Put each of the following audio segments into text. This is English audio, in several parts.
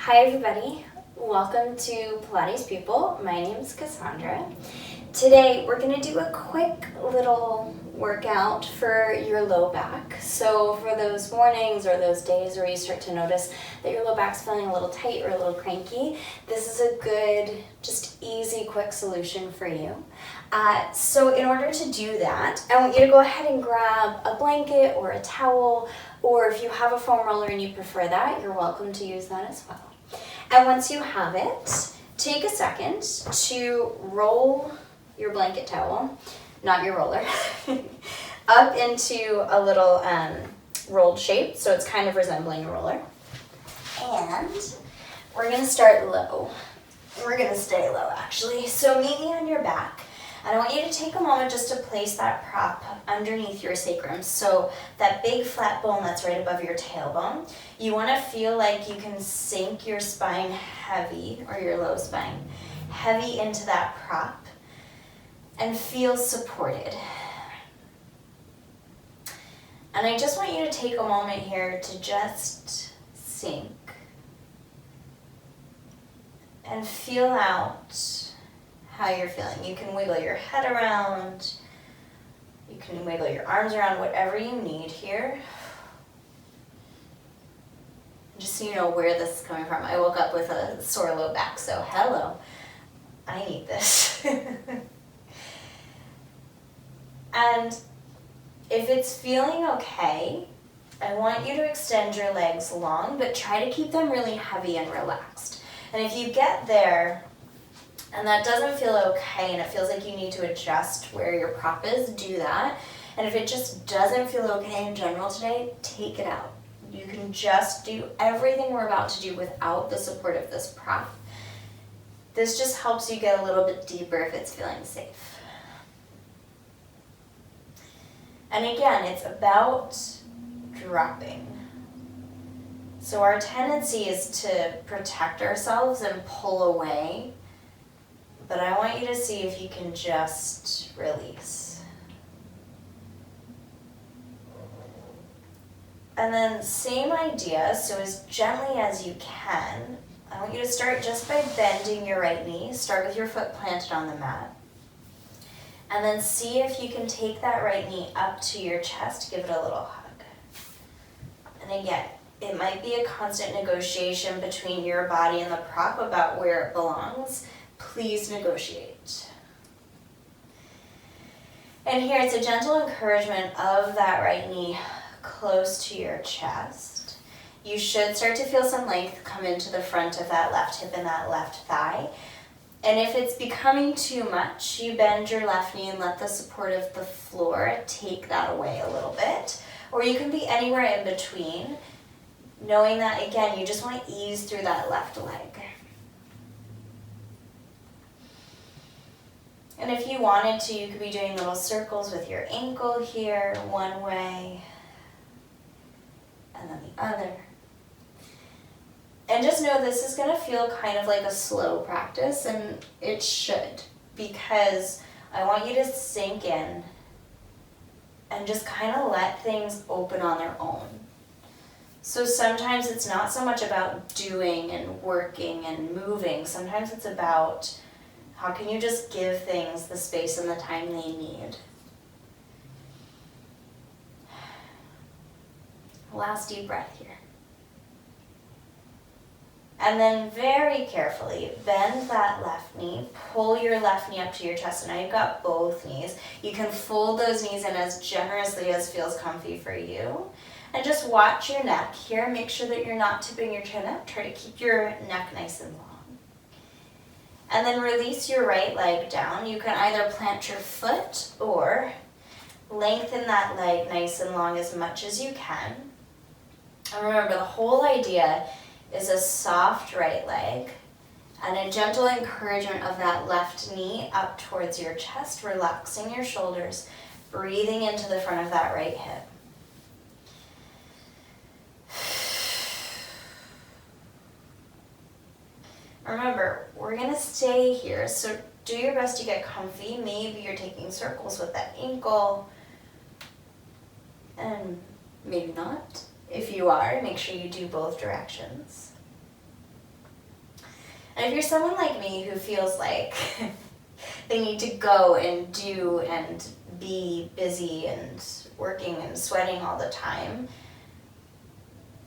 Hi everybody, welcome to Pilates People. My name is Cassandra. Today we're going to do a quick little workout for your low back. So for those mornings or those days where you start to notice that your low back's feeling a little tight or a little cranky, this is a good, just easy, quick solution for you. So in order to do that, I want you to go ahead and grab a blanket or a towel, or if you have a foam roller and you prefer that, you're welcome to use that as well. And once you have it, take a second to roll your blanket towel, not your roller, up into a little rolled shape, so it's kind of resembling a roller. And we're going to start low. We're going to stay low, actually. So meet me on your back. And I want you to take a moment just to place that prop underneath your sacrum. So that big flat bone that's right above your tailbone, you want to feel like you can sink your spine heavy, or your low spine, heavy into that prop and feel supported. And I just want you to take a moment here to just sink and feel out how you're feeling. You can wiggle your head around, you can wiggle your arms around, whatever you need here. Just so you know where this is coming from. I woke up with a sore low back, so hello, I need this. And if it's feeling okay, I want you to extend your legs long, but try to keep them really heavy and relaxed. And if you get there and that doesn't feel okay and it feels like you need to adjust where your prop is, do that. And if it just doesn't feel okay in general today, take it out. You can just do everything we're about to do without the support of this prop. This just helps you get a little bit deeper if it's feeling safe. And again, it's about dropping. So our tendency is to protect ourselves and pull away, but I want you to see if you can just release. And then same idea, so as gently as you can, I want you to start just by bending your right knee. Start with your foot planted on the mat. And then see if you can take that right knee up to your chest, give it a little hug. And again, it might be a constant negotiation between your body and the prop about where it belongs. Please negotiate. And here it's a gentle encouragement of that right knee close to your chest. You should start to feel some length come into the front of that left hip and that left thigh. And if it's becoming too much, you bend your left knee and let the support of the floor take that away a little bit. Or you can be anywhere in between, knowing that, again, you just want to ease through that left leg. And if you wanted to, you could be doing little circles with your ankle here, one way, and then the other. And just know this is going to feel kind of like a slow practice, and it should, because I want you to sink in and just kind of let things open on their own. So sometimes it's not so much about doing and working and moving. Sometimes it's about how can you just give things the space and the time they need. Last deep breath here. And then very carefully bend that left knee, pull your left knee up to your chest. And now you've got both knees. You can fold those knees in as generously as feels comfy for you. And just watch your neck here. Make sure that you're not tipping your chin up. Try to keep your neck nice and long. And then release your right leg down. You can either plant your foot or lengthen that leg nice and long as much as you can. And remember, the whole idea is a soft right leg and a gentle encouragement of that left knee up towards your chest, relaxing your shoulders, breathing into the front of that right hip. Remember, we're going to stay here, so do your best to get comfy. Maybe you're taking circles with that ankle, and maybe not. If you are, make sure you do both directions. And if you're someone like me who feels like they need to go and do and be busy and working and sweating all the time,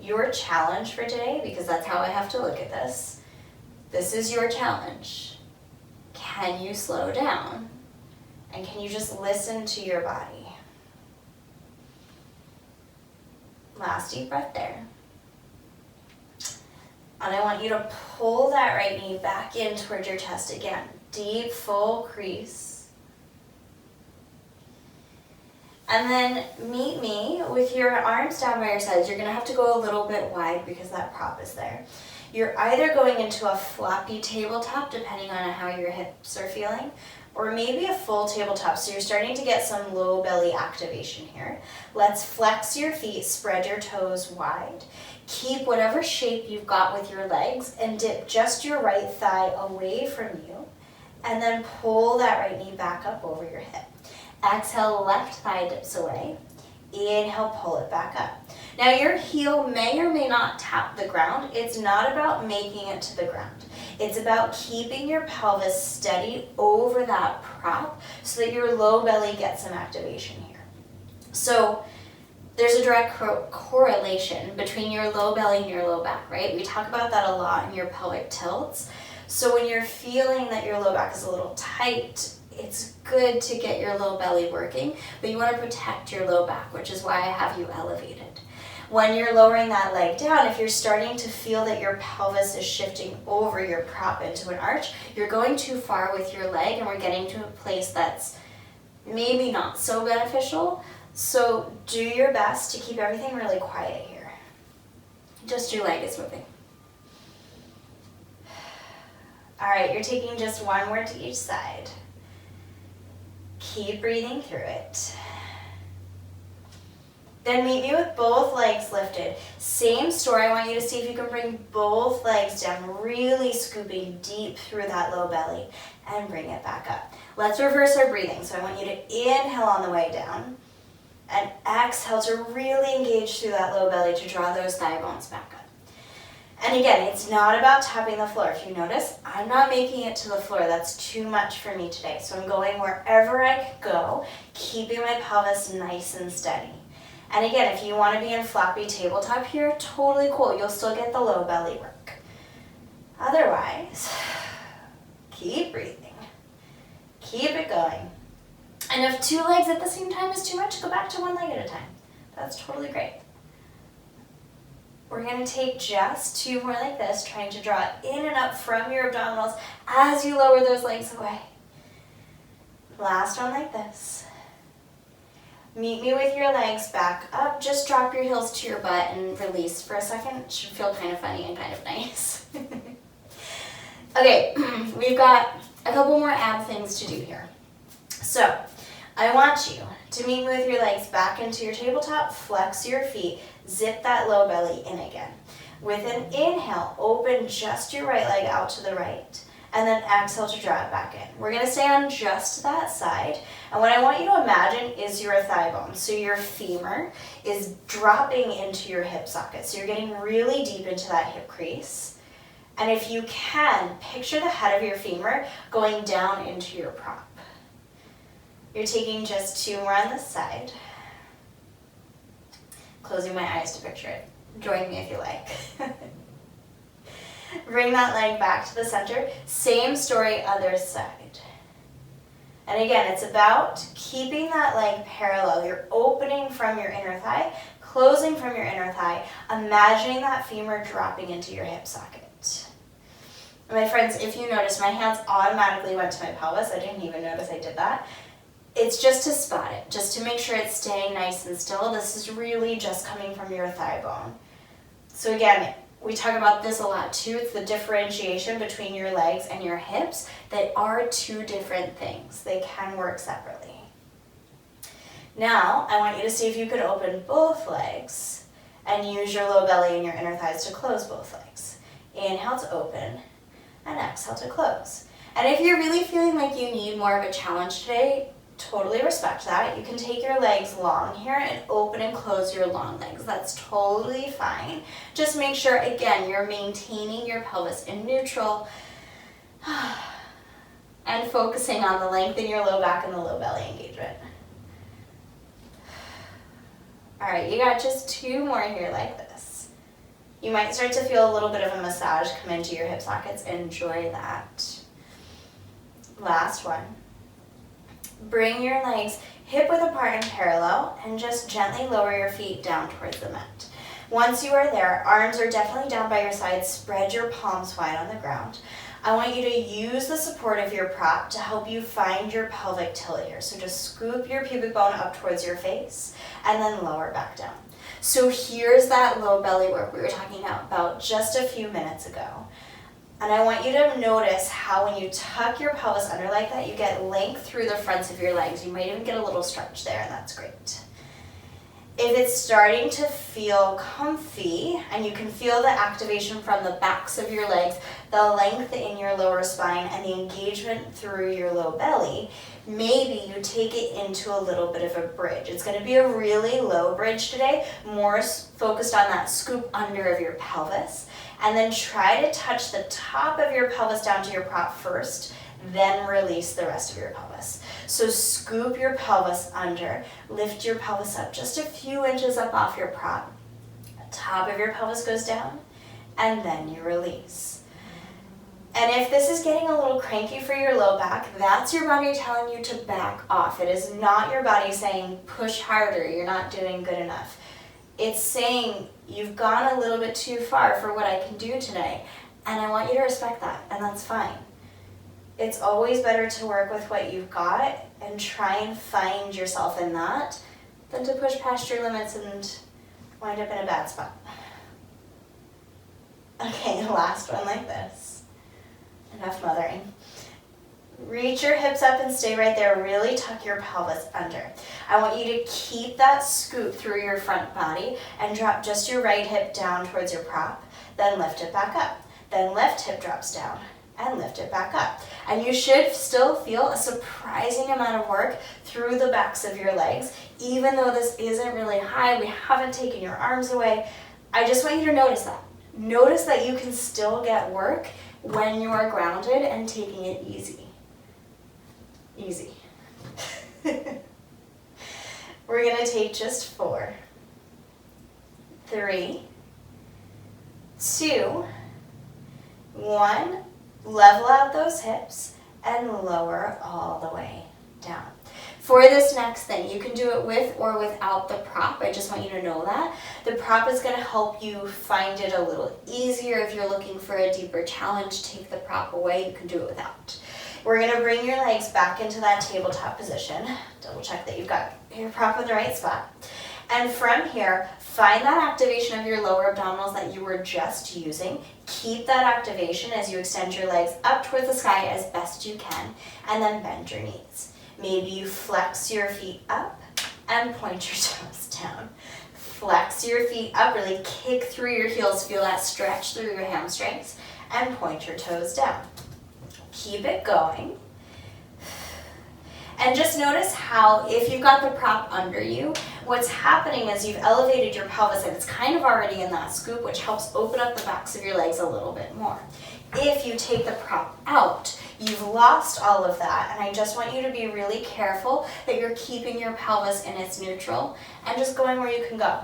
your challenge for today, because that's how I have to look at this is your challenge. Can you slow down? And can you just listen to your body? Last deep breath there. And I want you to pull that right knee back in towards your chest again. Deep, full crease. And then meet me with your arms down by your sides. You're gonna have to go a little bit wide because that prop is there. You're either going into a floppy tabletop, depending on how your hips are feeling, or maybe a full tabletop. So you're starting to get some low belly activation here. Let's flex your feet, spread your toes wide. Keep whatever shape you've got with your legs and dip just your right thigh away from you. And then pull that right knee back up over your hip. Exhale, left thigh dips away. Inhale, pull it back up. Now your heel may or may not tap the ground. It's not about making it to the ground. It's about keeping your pelvis steady over that prop so that your low belly gets some activation here. So there's a direct correlation between your low belly and your low back, right? We talk about that a lot in your pelvic tilts. So when you're feeling that your low back is a little tight, it's good to get your low belly working, but you want to protect your low back, which is why I have you elevated. When you're lowering that leg down, if you're starting to feel that your pelvis is shifting over your prop into an arch, you're going too far with your leg and we're getting to a place that's maybe not so beneficial. So do your best to keep everything really quiet here. Just your leg is moving. All right, you're taking just one more to each side. Keep breathing through it. Then meet me with both legs lifted. Same story, I want you to see if you can bring both legs down, really scooping deep through that low belly and bring it back up. Let's reverse our breathing. So I want you to inhale on the way down and exhale to really engage through that low belly to draw those thigh bones back up. And again, it's not about tapping the floor. If you notice, I'm not making it to the floor. That's too much for me today. So I'm going wherever I can go, keeping my pelvis nice and steady. And again, if you want to be in floppy tabletop here, totally cool. You'll still get the low belly work. Otherwise, keep breathing. Keep it going. And if two legs at the same time is too much, go back to one leg at a time. That's totally great. We're going to take just two more like this, trying to draw in and up from your abdominals as you lower those legs away. Last one like this. Meet me with your legs back up. Just drop your heels to your butt and release for a second. It should feel kind of funny and kind of nice. Okay, we've got a couple more ab things to do here. So I want you to meet me with your legs back into your tabletop, flex your feet, zip that low belly in again. With an inhale, open just your right leg out to the right, and then exhale to draw it back in. We're gonna stay on just that side, and what I want you to imagine is your thigh bone. So your femur is dropping into your hip socket. So you're getting really deep into that hip crease. And if you can, picture the head of your femur going down into your prop. You're taking just two more on this side. Closing my eyes to picture it. Join me if you like. Bring that leg back to the center. Same story, other side. And again, it's about keeping that leg parallel. You're opening from your inner thigh, closing from your inner thigh, imagining that femur dropping into your hip socket. My friends, if you notice, my hands automatically went to my pelvis. I didn't even notice I did that. It's just to spot it, just to make sure it's staying nice and still. This is really just coming from your thigh bone. So again, we talk about this a lot too. It's the differentiation between your legs and your hips. They are two different things. They can work separately. Now, I want you to see if you could open both legs and use your low belly and your inner thighs to close both legs. Inhale to open and exhale to close. And if you're really feeling like you need more of a challenge today, totally respect that. You can take your legs long here and open and close your long legs. That's totally fine. Just make sure, again, you're maintaining your pelvis in neutral And focusing on the length in your low back and the low belly engagement. All right, you got just 2 more here like this. You might start to feel a little bit of a massage come into your hip sockets. Enjoy that. Last one. Bring your legs hip width apart and parallel, and just gently lower your feet down towards the mat. Once you are there, arms are definitely down by your sides. Spread your palms wide on the ground. I want you to use the support of your prop to help you find your pelvic tilt here. So just scoop your pubic bone up towards your face and then lower back down. So here's that low belly work we were talking about just a few minutes ago. And I want you to notice how when you tuck your pelvis under like that, you get length through the fronts of your legs. You might even get a little stretch there, and that's great. If it's starting to feel comfy and you can feel the activation from the backs of your legs, the length in your lower spine, and the engagement through your low belly, maybe you take it into a little bit of a bridge. It's going to be a really low bridge today, more focused on that scoop under of your pelvis. And then try to touch the top of your pelvis down to your prop first, then release the rest of your pelvis. So scoop your pelvis under, lift your pelvis up just a few inches up off your prop. Top of your pelvis goes down, and then you release. And if this is getting a little cranky for your low back, that's your body telling you to back off. It is not your body saying, push harder, you're not doing good enough. It's saying, you've gone a little bit too far for what I can do today, and I want you to respect that, and that's fine. It's always better to work with what you've got and try and find yourself in that than to push past your limits and wind up in a bad spot. Okay, last one like this. Enough mothering. Reach your hips up and stay right there. Really tuck your pelvis under. I want you to keep that scoop through your front body and drop just your right hip down towards your prop. Then lift it back up. Then left hip drops down and lift it back up. And you should still feel a surprising amount of work through the backs of your legs. Even though this isn't really high, we haven't taken your arms away. I just want you to notice that. Notice that you can still get work when you are grounded and taking it easy. Easy. We're going to take just 4, 3, 2, 1. Level out those hips and lower all the way down. For this next thing, you can do it with or without the prop. I just want you to know that. The prop is going to help you find it a little easier. If you're looking for a deeper challenge, take the prop away. You can do it without. We're going to bring your legs back into that tabletop position. Double check that you've got your prop in the right spot. And from here, find that activation of your lower abdominals that you were just using. Keep that activation as you extend your legs up towards the sky as best you can, and then bend your knees. Maybe you flex your feet up and point your toes down. Flex your feet up, really kick through your heels, feel that stretch through your hamstrings, and point your toes down. Keep it going. And just notice how, if you've got the prop under you, what's happening is you've elevated your pelvis and it's kind of already in that scoop, which helps open up the backs of your legs a little bit more. If you take the prop out, you've lost all of that, and I just want you to be really careful that you're keeping your pelvis in its neutral and just going where you can go.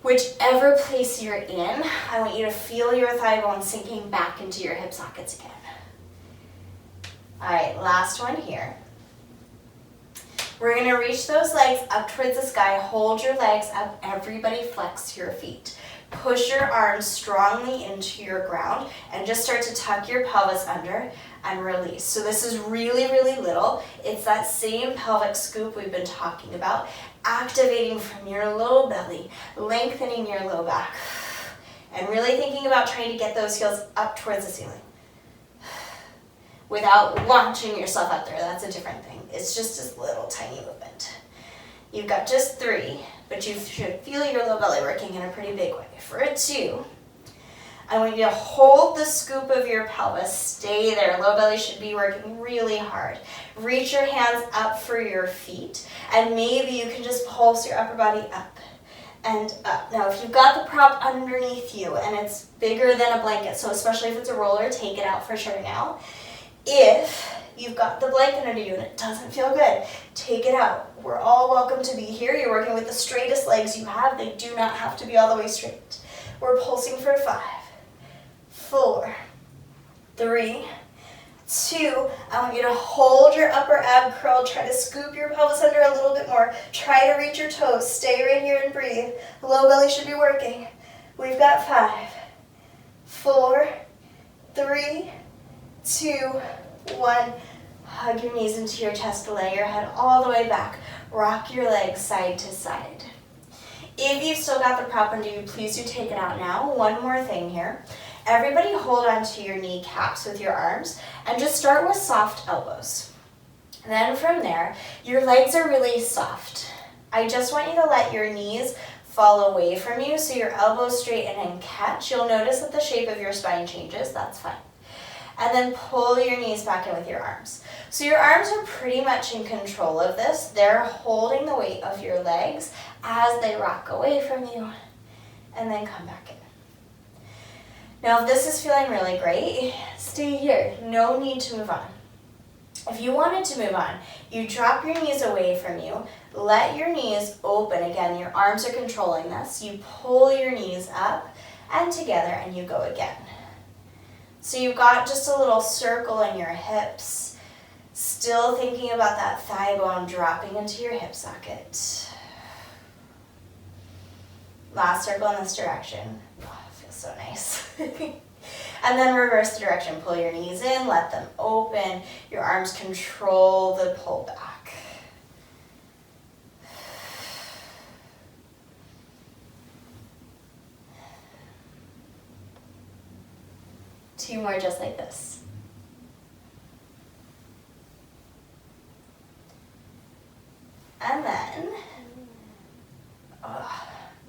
Whichever place you're in, I want you to feel your thigh bone sinking back into your hip sockets again. All right, last one here. We're going to reach those legs up towards the sky. Hold your legs up. Everybody flex your feet. Push your arms strongly into your ground and just start to tuck your pelvis under and release. So this is really, really little. It's that same pelvic scoop we've been talking about, activating from your low belly, lengthening your low back, and really thinking about trying to get those heels up towards the ceiling. Without launching yourself up there, that's a different thing. It's just this little tiny movement. You've got just 3, but you should feel your low belly working in a pretty big way. For a 2, I want you to hold the scoop of your pelvis. Stay there. Low belly should be working really hard. Reach your hands up for your feet, and maybe you can just pulse your upper body up and up. Now, if you've got the prop underneath you and it's bigger than a blanket, so especially if it's a roller, take it out for sure now. If you've got the blanket under you and it doesn't feel good, take it out. We're all welcome to be here. You're working with the straightest legs you have. They do not have to be all the way straight. We're pulsing for 5, 4, 3, 2. I want you to hold your upper ab curl. Try to scoop your pelvis under a little bit more. Try to reach your toes. Stay right here and breathe. Low belly should be working. We've got 5, 4, 3, 2, 1. Hug your knees into your chest, lay your head all the way back. Rock your legs side to side. If you've still got the prop under you, please do take it out now. One more thing here. Everybody hold onto your kneecaps with your arms and just start with soft elbows. Then from there, your legs are really soft. I just want you to let your knees fall away from you so your elbows straighten and catch. You'll notice that the shape of your spine changes. That's fine. And then pull your knees back in with your arms. So your arms are pretty much in control of this. They're holding the weight of your legs as they rock away from you and then come back in. Now, if this is feeling really great, stay here. No need to move on. If you wanted to move on, you drop your knees away from you, let your knees open. Again, your arms are controlling this. You pull your knees up and together and you go again. So you've got just a little circle in your hips, still thinking about that thigh bone dropping into your hip socket. Last circle in this direction. Oh, it feels so nice. And then reverse the direction. Pull your knees in, let them open. Your arms control the pull back. Two more just like this. And then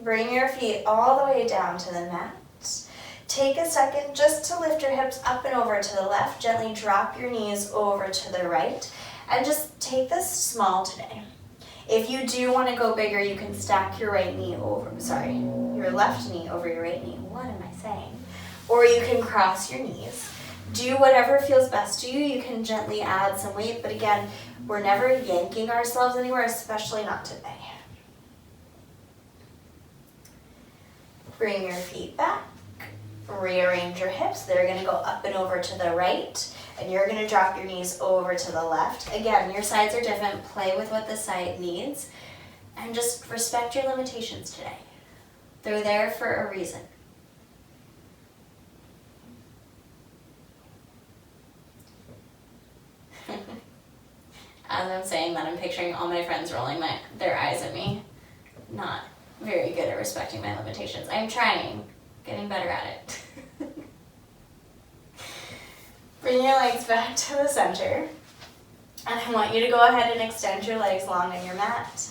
bring your feet all the way down to the mat. Take a second just to lift your hips up and over to the left. Gently drop your knees over to the right. And just take this small today. If you do want to go bigger, you can stack your right knee over, your left knee over your right knee. What am I saying? Or you can cross your knees. Do whatever feels best to you. You can gently add some weight, but again, we're never yanking ourselves anywhere, especially not today. Bring your feet back. Rearrange your hips. They're going to go up and over to the right, and you're going to drop your knees over to the left. Again, your sides are different. Play with what the side needs, and just respect your limitations today. They're there for a reason. As I'm saying that, I'm picturing all my friends rolling their eyes at me. Not very good at respecting my limitations. I'm trying, getting better at it. Bring your legs back to the center. And I want you to go ahead and extend your legs long on your mat.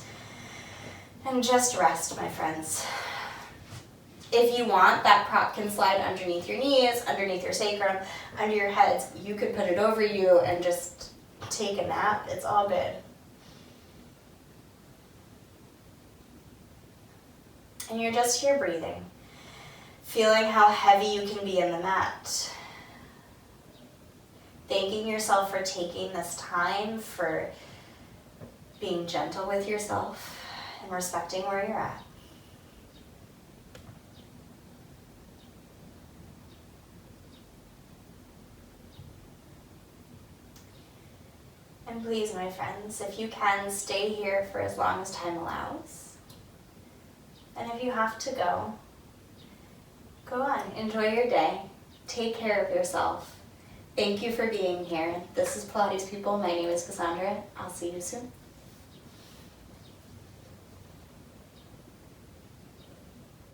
And just rest, my friends. If you want, that prop can slide underneath your knees, underneath your sacrum, under your heads. You could put it over you and just take a nap. It's all good. And you're just here breathing, feeling how heavy you can be in the mat. Thanking yourself for taking this time, for being gentle with yourself and respecting where you're at. And please, my friends, if you can, stay here for as long as time allows. And if you have to go, go on. Enjoy your day. Take care of yourself. Thank you for being here. This is Pilates People. My name is Cassandra. I'll see you soon.